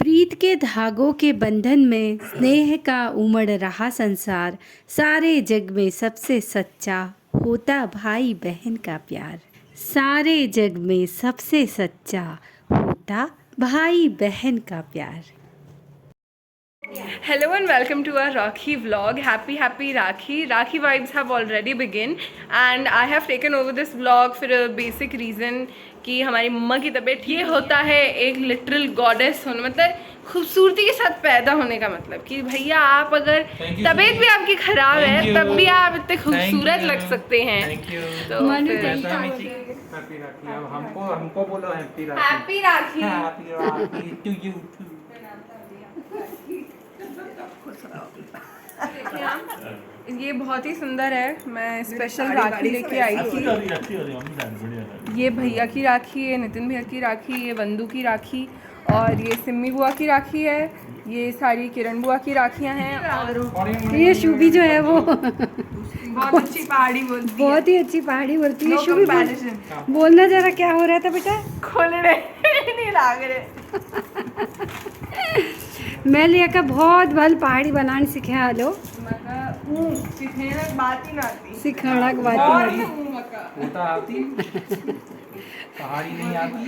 प्रीत के धागों के बंधन में स्नेह का उमड़ रहा संसार। सारे जग में सबसे सच्चा होता भाई बहन का प्यार। सारे जग में सबसे सच्चा होता भाई बहन का प्यार। Hello and welcome to our Rakhi vlog. Happy Rakhi. Rakhi vibes have already begun and I have taken over this vlog for a basic reason कि हमारी मम्मा की तबीयत ये होता है एक लिटरल गॉडेस होने मतलब खूबसूरती के साथ पैदा होने का मतलब कि भैया आप अगर तबीयत भी आपकी खराब है तब भी आप इतने खूबसूरत लग सकते हैं। तो हमको बोलो हैप्पी राखी टू यू ये बहुत ही सुंदर है। मैं स्पेशल राखी लेके आई थी। ये भैया की राखी है, नितिन भैया की राखी, ये वंदू की राखी और ये सिम्मी बुआ की राखी है। ये सारी किरण बुआ की राखियां हैं और ये शुभी जो है वो बहुत अच्छी पहाड़ी बोलती है। बहुत ही अच्छी पहाड़ी बोलती है। शुभी बोलना जरा क्या हो रहा था बेटा? खोलने नहीं लाग रहे। मैं लिया का बहुत भल पहाड़ी बनाने सीखे आलो सिखाना बात ही ना आती। सिखाना की बात ही नहीं आती पहाड़ी नहीं आती।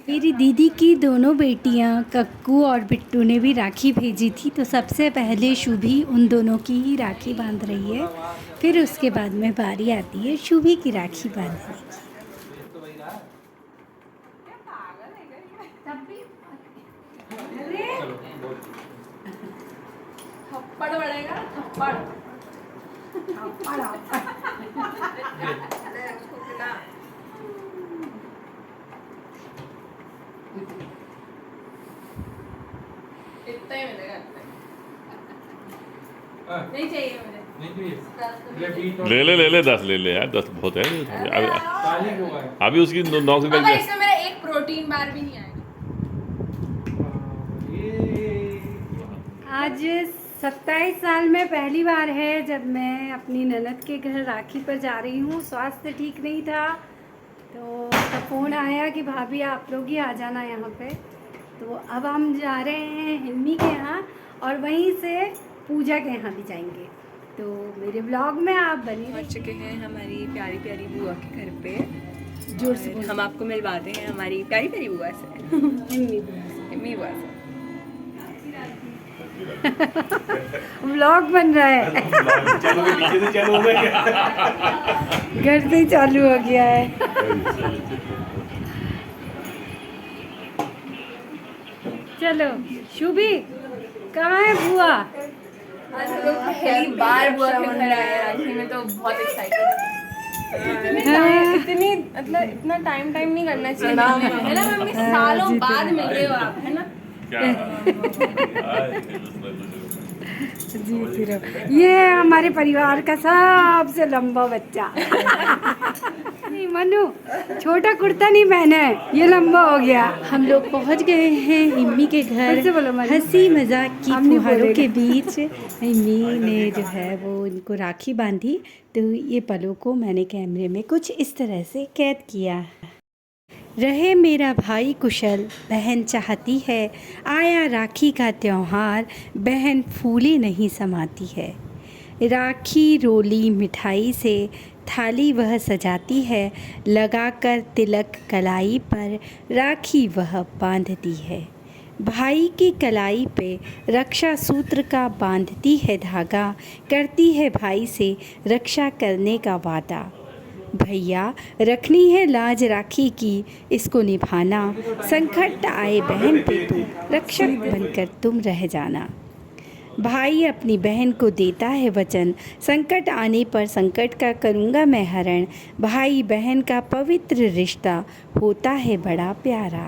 मेरी दीदी की दोनों बेटियां कक्कू और बिट्टू ने भी राखी भेजी थी, तो सबसे पहले शुभी उन दोनों की ही राखी बांध रही है। फिर उसके बाद में बारी आती है शुभी की राखी बांधने की। थप्पड़ पड़ेगा थप्पड़। इतना ही मिलेगा। नहीं चाहिए मुझे। ले 10 ले यार 10 बहुत है। अभी उसकी 9 से पापा इसमें मेरा एक प्रोटीन बार भी नहीं आएगा। आज 27 साल में पहली बार है जब मैं अपनी ननद के घर राखी पर जा रही हूँ। स्वास्थ्य ठीक नहीं था तो फ़ोन आया कि भाभी आप लोग ही आ जाना यहाँ पे। तो अब हम जा रहे हैं हिम्मी के यहाँ और वहीं से पूजा के यहाँ भी जाएंगे। तो मेरे ब्लॉग में आप बने पहुँच चुके हैं हमारी प्यारी प्यारी बुआ के घर पे। जोर से हम आपको मिलवाते हैं हमारी प्यारी प्यारी बुआ से। हिम्मी बुआ से व्लॉग बन रहा है। घर से ही चालू हो गया है। चलो शुभी कहाँ है बुआ? आज हम लोग पहली बार बुआ के घर आए हैं राखी में, तो बहुत एक्साइटेड। इतनी मतलब इतना टाइम नहीं करना चाहिए है ना मम्मी? सालों बाद मिल रहे हो आप, है ना? जी फिर ये हमारे परिवार का सबसे लंबा बच्चा। नहीं मनु छोटा कुर्ता नहीं पहना है, ये लंबा हो गया। हम लोग पहुंच गए हैं हिम्मी के घर। हंसी मजाक की फुहारों के बीच हिम्मी ने जो है वो इनको राखी बांधी। तो ये पलों को मैंने कैमरे में कुछ इस तरह से कैद किया। रहे मेरा भाई कुशल, बहन चाहती है आया राखी का त्योहार, बहन फूली नहीं समाती है। राखी रोली मिठाई से थाली वह सजाती है, लगाकर तिलक कलाई पर राखी वह बांधती है। भाई की कलाई पे रक्षा सूत्र का बांधती है धागा, करती है भाई से रक्षा करने का वादा। भैया रखनी है लाज राखी की, इसको निभाना, संकट आए बहन पे तू रक्षक बनकर तुम रह जाना। भाई अपनी बहन को देता है वचन, संकट आने पर संकट का करूँगा मैं हरण। भाई बहन का पवित्र रिश्ता होता है बड़ा प्यारा।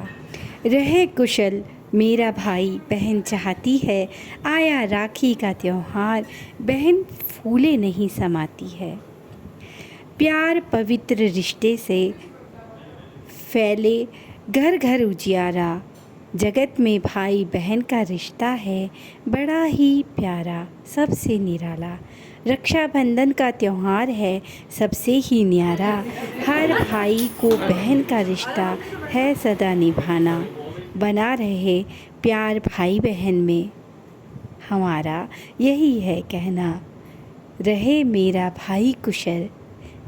रहे कुशल मेरा भाई, बहन चाहती है आया राखी का त्योहार, बहन फूले नहीं समाती है। प्यार पवित्र रिश्ते से फैले घर घर उजियारा, जगत में भाई बहन का रिश्ता है बड़ा ही प्यारा सबसे निराला। रक्षाबंधन का त्यौहार है सबसे ही न्यारा, हर भाई को बहन का रिश्ता है सदा निभाना। बना रहे प्यार भाई बहन में। हमारा यही है कहना, रहे मेरा भाई कुशल।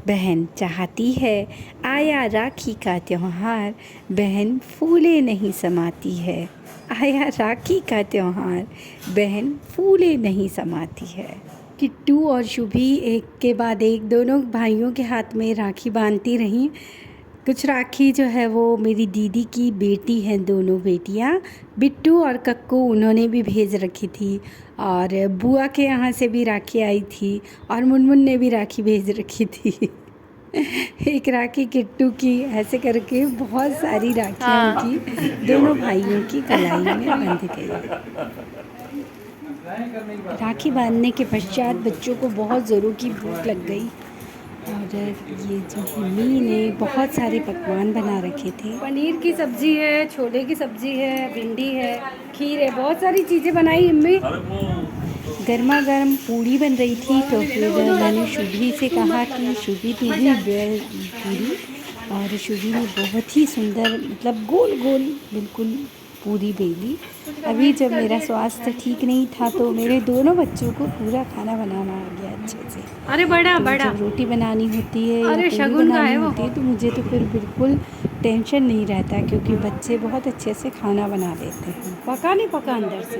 बहन चाहती है आया राखी का त्योहार, बहन फूले नहीं समाती है। आया राखी का त्योहार, बहन फूले नहीं समाती है। किट्टू और शुभी एक के बाद एक दोनों भाइयों के हाथ में राखी बांधती रहीं। कुछ राखी जो है वो मेरी दीदी की बेटी हैं, दोनों बेटियां बिट्टू और कक्कू, उन्होंने भी भेज रखी थी। और बुआ के यहाँ से भी राखी आई थी और मुनमुन ने भी राखी भेज रखी थी। एक राखी किट्टू की, ऐसे करके बहुत सारी राखियाँ उनकी दोनों भाइयों की कलाई में बंध गई। राखी बांधने के पश्चात बच्चों को बहुत ज़ोरों की भूख लग गई और ये जो हिम्मी ने बहुत सारे पकवान बना रखे थे। पनीर की सब्ज़ी है, छोले की सब्ज़ी है, भिंडी है, खीर है, बहुत सारी चीज़ें बनाई हिम्मी। गर्मा गर्म पूड़ी बन रही थी तो फिर मैंने शुभी से कहा कि शुभी तू भी पूड़ी, और शुभी ने बहुत ही सुंदर मतलब गोल गोल बिल्कुल पूरी बेली। अभी जब मेरा स्वास्थ्य ठीक नहीं था तो मेरे दोनों बच्चों को पूरा खाना बनाना आ गया अच्छे से। अरे बड़ा तो बड़ा जब रोटी बनानी होती है या अरे पूड़ी शगुन का बनानी है वो। होती है तो मुझे तो फिर बिल्कुल टेंशन नहीं रहता, क्योंकि बच्चे बहुत अच्छे से खाना बना लेते हैं। पका नहीं पका अंदर से।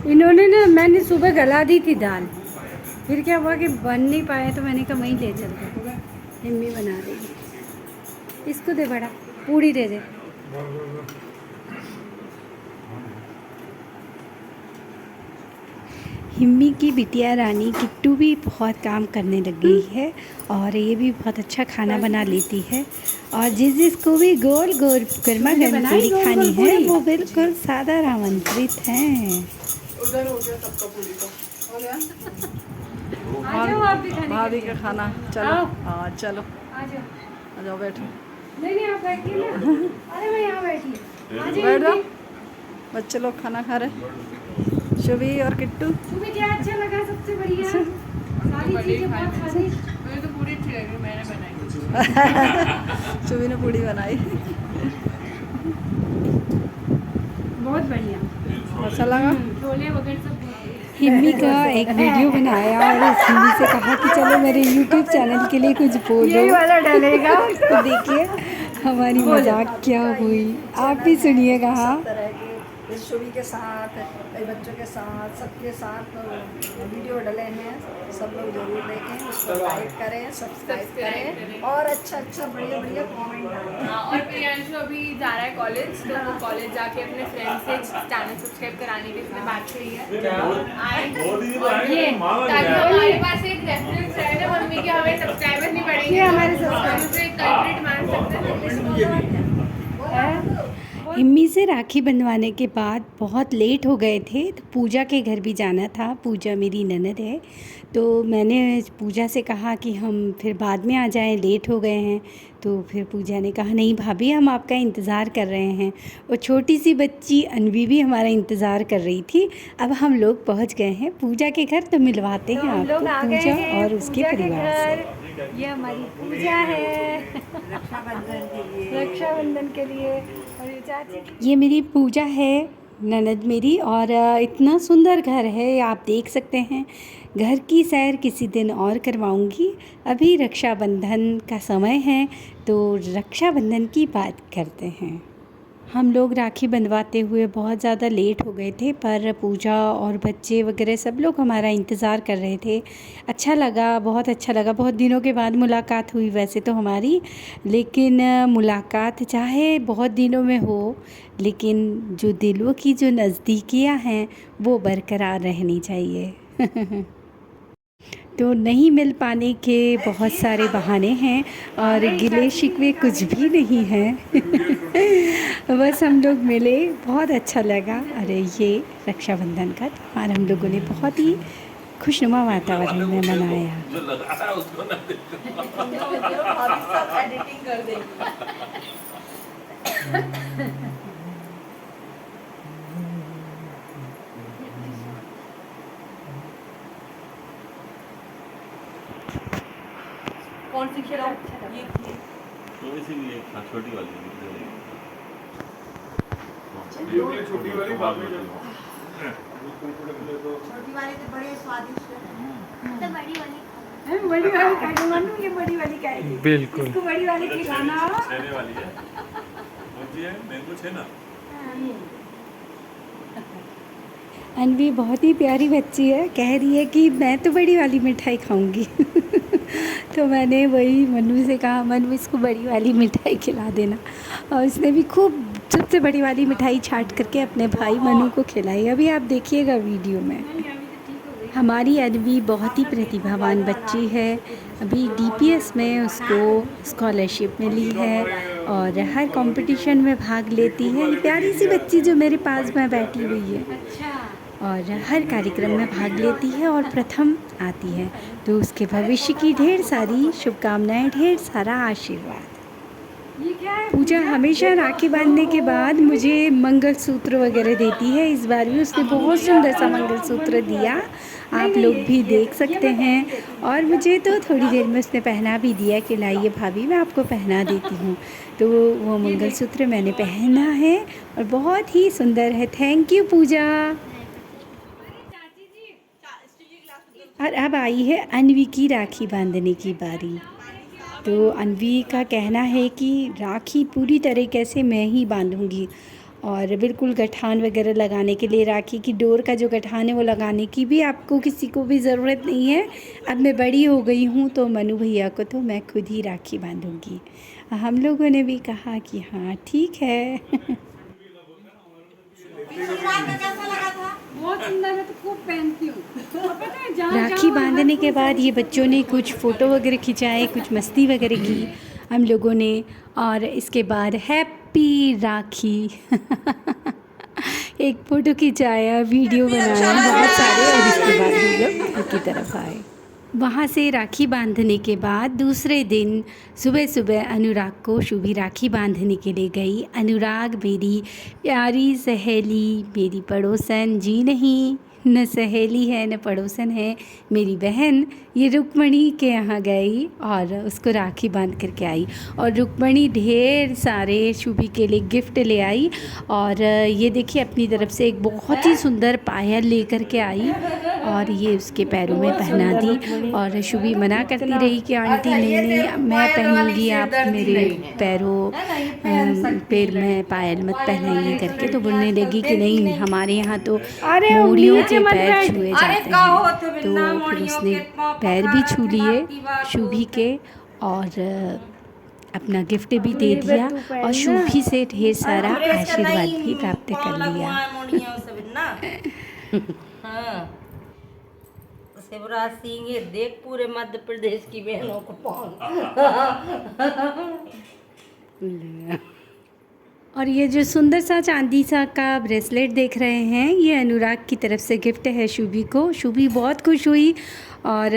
इन्होंने ना, मैंने सुबह गला दी थी दाल, फिर क्या हुआ कि बन नहीं पाए तो मैंने कहा वहीं ले चलते, हिम्मी बना देगी। इसको दे बड़ा, पूड़ी दे दे। हिम्मी की बिटिया रानी किट्टू भी बहुत काम करने लग गई है और ये भी बहुत अच्छा खाना बना लेती है। और जिसको भी गोल गोल गर्मा गर्म पूड़ी खानी है वो बिल्कुल सादर आमंत्रित हैं। भाभी का खाना चलो। हाँ चलो आ जाओ, आ जाओ बैठो। नहीं आप बैठिए ना। अरे मैं यहाँ बैठी। बैठ जाओ, बच्चे लोग खाना खा रहे, शुभी और किट्टू। तुम्हें क्या अच्छा लगा? सबसे बढ़िया सारी चीजें बहुत स्वादिष्ट। मुझे तो पूरी अच्छी लगी, मैंने बनाई। शुभी ने पूड़ी बनाई, बहुत बढ़िया, अच्छा लगा। छोले वगैरह सब। हिम्मी का एक वीडियो बनाया और उस हिम्मी से कहा कि चलो मेरे YouTube चैनल के लिए कुछ बोलो। यही वाला डलेगा तो देखिए हमारी मजाक क्या हुई, आप भी सुनिएगा। हाँ, इस शुभी के साथ, कई बच्चों के साथ, सबके साथ वीडियो डले हैं। सब लोग जरूर देखें, उसको लाइक करें, सब्सक्राइब करें और अच्छा अच्छा बढ़िया बढ़िया कमेंट डालें। हाँ, और प्रियांशु अभी जा रहा है कॉलेज, तो वो कॉलेज जाके अपने फ्रेंड से चैनल सब्सक्राइब कराने की उसने बात कही है। ये ताकि हमारे पास एक रेफरेंस रहे ना मम्मी की, हमें सब्सक्राइबर नहीं बढ़ेंगे, ये हमारे हम उसे कल्प्रिट मान सकते हैं। हिम्मी से राखी बंधवाने के बाद बहुत लेट हो गए थे तो पूजा के घर भी जाना था। पूजा मेरी ननद है, तो मैंने पूजा से कहा कि हम फिर बाद में आ जाएं, लेट हो गए हैं। तो फिर पूजा ने कहा नहीं भाभी, हम आपका इंतज़ार कर रहे हैं। और छोटी सी बच्ची अनवी भी हमारा इंतज़ार कर रही थी। अब हम लोग पहुंच गए हैं पूजा के घर, तो मिलवाते हैं आपको पूजा और उसके परिवार से। ये हमारी पूजा है रक्षाबंधन के लिए। और ये चाची, ये मेरी पूजा है, ननद मेरी। और इतना सुंदर घर है, आप देख सकते हैं। घर की सैर किसी दिन और करवाऊंगी। अभी रक्षाबंधन का समय है तो रक्षाबंधन की बात करते हैं। हम लोग राखी बंधवाते हुए बहुत ज़्यादा लेट हो गए थे, पर पूजा और बच्चे वगैरह सब लोग हमारा इंतज़ार कर रहे थे। अच्छा लगा, बहुत अच्छा लगा। बहुत दिनों के बाद मुलाकात हुई वैसे तो हमारी, लेकिन मुलाकात चाहे बहुत दिनों में हो, लेकिन जो दिलों की जो नज़दीकियाँ हैं वो बरकरार रहनी चाहिए। तो नहीं मिल पाने के बहुत सारे बहाने हैं और गिले शिकवे कुछ भी नहीं हैं। बस हम लोग मिले, बहुत अच्छा लगा। अरे ये रक्षाबंधन का त्यौहार हम लोगों ने बहुत ही खुशनुमा वातावरण में मनाया। एडिटिंग कर देंगे। कौन सी खिलाऊं? तो इसीलिए छोटी वाली छोटी वाली बाद में छोटी वाली तो बड़े स्वादिष्ट है। बड़ी वाली खाएगी मनु, ये बड़ी वाली खाएगी बिल्कुल। इसको बड़ी वाली खिलाना। छेने वाली है, कौन-सी है? मैंगो छेना। अनवी बहुत ही प्यारी बच्ची है, कह रही है कि मैं तो बड़ी वाली मिठाई खाऊंगी। तो मैंने वही मनु से कहा, मनु इसको बड़ी वाली मिठाई खिला देना, और उसने भी खूब सबसे बड़ी वाली मिठाई छाट करके अपने भाई मनु को खिलाई। अभी आप देखिएगा वीडियो में। हमारी अनवी बहुत ही प्रतिभावान बच्ची है। अभी DPS में उसको स्कॉलरशिप मिली है और हर कंपटीशन में भाग लेती है। प्यारी सी बच्ची जो मेरे पास में बैठी हुई है, और हर कार्यक्रम में भाग लेती है और प्रथम आती है। तो उसके भविष्य की ढेर सारी शुभकामनाएं, ढेर सारा आशीर्वाद। पूजा हमेशा राखी बांधने के बाद मुझे मंगलसूत्र वगैरह देती है। इस बार भी उसने बहुत सुंदर सा मंगलसूत्र दिया, आप लोग भी देख सकते हैं। और मुझे तो थोड़ी देर में उसने पहना भी दिया कि लाइए भाभी मैं आपको पहना देती हूँ। तो वो मंगलसूत्र मैंने पहना है और बहुत ही सुंदर है। थैंक यू पूजा। और अब आई है अनवी की राखी बांधने की बारी। तो अनवी का कहना है कि राखी पूरी तरीके से मैं ही बांधूंगी, और बिल्कुल गठान वगैरह लगाने के लिए, राखी की डोर का जो गठान है वो लगाने की भी आपको किसी को भी ज़रूरत नहीं है। अब मैं बड़ी हो गई हूँ तो मनु भैया को तो मैं खुद ही राखी बांधूंगी। हम लोगों ने भी कहा कि हाँ ठीक है। बहुत सुंदर है, तो खूब पहनती हूँ। राखी बांधने के बाद ये बच्चों ने कुछ फ़ोटो वगैरह खिंचाए, कुछ मस्ती वगैरह की हम लोगों ने, और इसके बाद हैप्पी राखी एक फ़ोटो खिंचाया, वीडियो बनाया बहुत सारे, और इसके बाद हम लोग घर की तरफ आए। वहाँ से राखी बांधने के बाद दूसरे दिन सुबह सुबह अनुराग को शुभी राखी बांधने के लिए गई। अनुराग मेरी प्यारी सहेली, मेरी पड़ोसन जी नहीं, न सहेली है न पड़ोसन है, मेरी बहन, ये रुक्मणी के यहाँ गई और उसको राखी बांध करके आई। और रुक्मणी ढेर सारे शुभी के लिए गिफ्ट ले आई, और ये देखिए अपनी तरफ से एक बहुत ही सुंदर पायल लेकर के आई और ये उसके पैरों में पहना दी। और शुभी मना करती रही कि आंटी नहीं मैं पहनूंगी, आप मेरे पैर में पायल मत पहनाइए करके। तो बोलने लगी कि नहीं, हमारे यहाँ तो मोड़ियों के पैर छुए जाते हैं। तो फिर उसने पैर भी छू लिए शुभी के, और अपना गिफ्ट भी दे दिया, और शुभी से ढेर सारा आशीर्वाद भी प्राप्त कर लिया। शिवराज सिंह देख पूरे मध्य प्रदेश की बहनों को पहुंच। और ये जो सुंदर सा चांदी सा का ब्रेसलेट देख रहे हैं, ये अनुराग की तरफ से गिफ्ट है शुभी को। शुभी बहुत खुश हुई, और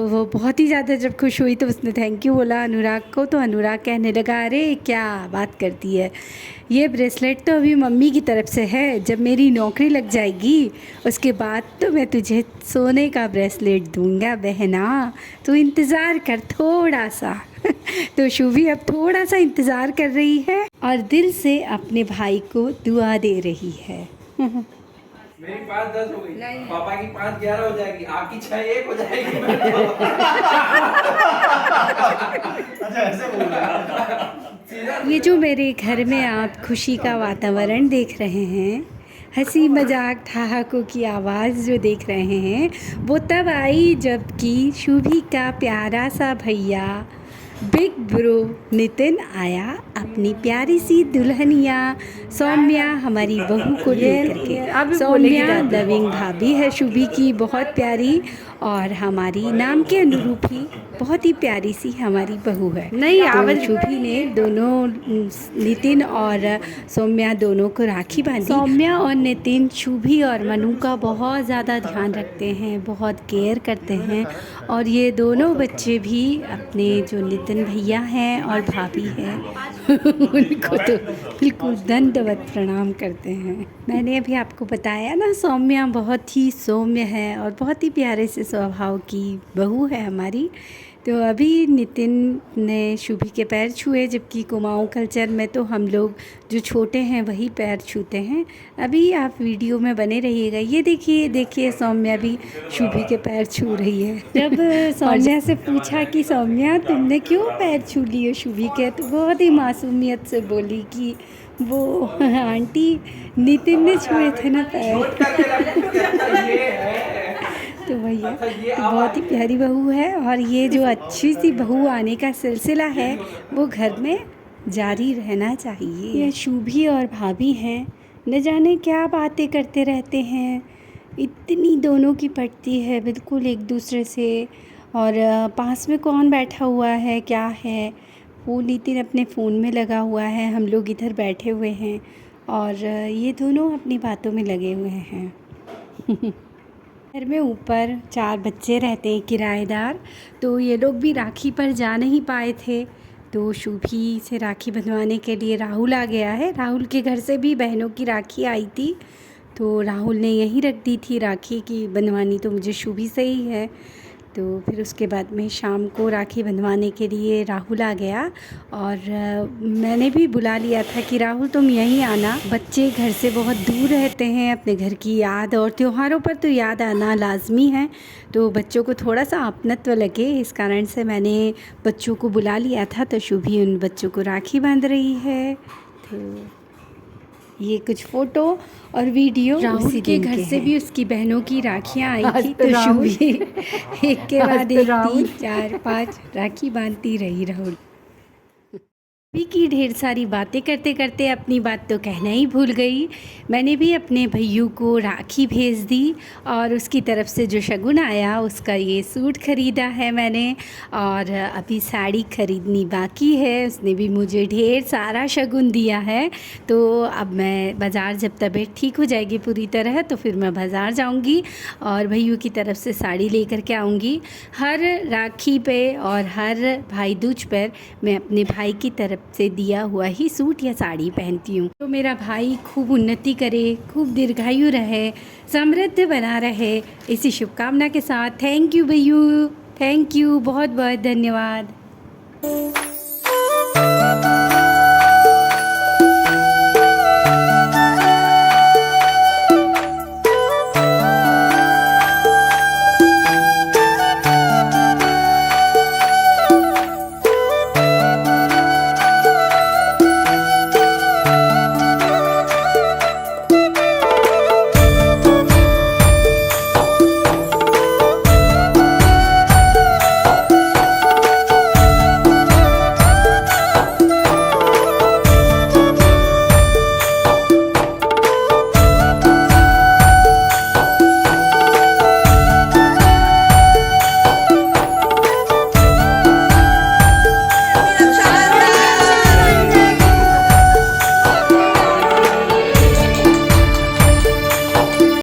वो बहुत ही ज़्यादा जब खुश हुई तो उसने थैंक यू बोला अनुराग को। तो अनुराग कहने लगा, अरे क्या बात करती है, ये ब्रेसलेट तो अभी मम्मी की तरफ से है, जब मेरी नौकरी लग जाएगी उसके बाद तो मैं तुझे सोने का ब्रेसलेट दूंगा बहना, तू इंतज़ार कर थोड़ा सा। तो शुभी अब थोड़ा सा इंतज़ार कर रही है और दिल से अपने भाई को दुआ दे रही है। मेरी 5-10 हो गई, पापा की 5-11 हो जाएगी, आपकी 6-1 हो जाएगी। अच्छा ऐसे बोल रहा है। ये जो मेरे घर में आप खुशी का वातावरण देख रहे हैं, हंसी मजाक ठहाकों की आवाज़ जो देख रहे हैं, वो तब आई जबकि शुभी का प्यारा सा भैया बिग ब्रो नितिन आया अपनी प्यारी सी दुल्हनिया सौम्या हमारी बहू को लेकर के। सौम्या लविंग भाभी है शुभी की, बहुत प्यारी, और हमारी नाम के अनुरूप ही बहुत ही प्यारी सी हमारी बहू है। नहीं तो शुभी ने दोनों नितिन और सौम्या दोनों को राखी बांधी। सौम्या और नितिन शुभी और मनु का बहुत ज़्यादा ध्यान रखते हैं, बहुत केयर करते हैं, और ये दोनों बच्चे भी अपने जो नितिन भैया हैं और भाभी हैं उनको तो बिल्कुल दंडवत प्रणाम करते हैं। मैंने अभी आपको बताया ना, सौम्या बहुत ही सौम्य है और बहुत ही प्यारे से स्वभाव की बहू है हमारी। तो अभी नितिन ने शुभी के पैर छुए, जबकि कुमाऊँ कल्चर में तो हम लोग जो छोटे हैं वही पैर छूते हैं। अभी आप वीडियो में बने रहिएगा। ये देखिए सौम्या भी शुभी के पैर छू रही है। जब सौम्या से पूछा कि सौम्या तुमने क्यों पैर छू लिए शुभी के, तो बहुत ही मासूमियत से बोली कि वो आंटी नितिन ने छुए थे ना पैर। तो भैया बहुत ही प्यारी बहू है, और ये जो अच्छी सी बहू आने का सिलसिला है वो घर में जारी रहना चाहिए। ये शुभी और भाभी हैं, न जाने क्या बातें करते रहते हैं, इतनी दोनों की पटती है बिल्कुल एक दूसरे से। और पास में कौन बैठा हुआ है क्या है, वो नितिन अपने फ़ोन में लगा हुआ है, हम लोग इधर बैठे हुए हैं और ये दोनों अपनी बातों में लगे हुए हैं। घर में ऊपर 4 बच्चे रहते हैं किराएदार, तो ये लोग भी राखी पर जा नहीं पाए थे, तो शुभी से राखी बंधवाने के लिए राहुल आ गया है। राहुल के घर से भी बहनों की राखी आई थी, तो राहुल ने यहीं रख दी थी राखी की बंधवानी, तो मुझे शुभी से ही है। तो फिर उसके बाद में शाम को राखी बंधवाने के लिए राहुल आ गया, और मैंने भी बुला लिया था कि राहुल तुम यहीं आना। बच्चे घर से बहुत दूर रहते हैं, अपने घर की याद और त्योहारों पर तो याद आना लाजमी है, तो बच्चों को थोड़ा सा अपनत्व लगे, इस कारण से मैंने बच्चों को बुला लिया था। तो शुभी उन बच्चों को राखी बांध रही है। तो ये कुछ फ़ोटो और वीडियो राहुल के घर से भी उसकी बहनों की राखियाँ आई थी, तो शुभी एक के बाद एक 3, 4, 5 राखी बांधती रही राहुल। भी की ढेर सारी बातें करते करते अपनी बात तो कहना ही भूल गई। मैंने भी अपने भैयू को राखी भेज दी, और उसकी तरफ से जो शगुन आया उसका ये सूट ख़रीदा है मैंने, और अभी साड़ी ख़रीदनी बाकी है। उसने भी मुझे ढेर सारा शगुन दिया है। तो अब मैं बाज़ार, जब तबीयत ठीक हो जाएगी पूरी तरह, तो फिर मैं बाज़ार जाऊंगी और भैयू की तरफ से साड़ी लेकर के आऊँगी। हर राखी पे और हर भाई दूज पर मैं अपने भाई की तरफ से दिया हुआ ही सूट या साड़ी पहनती हूँ। तो मेरा भाई खूब उन्नति करे, खूब दीर्घायु रहे, समृद्ध बना रहे, इसी शुभकामना के साथ thank you Bhaiyu, thank you, बहुत बहुत धन्यवाद।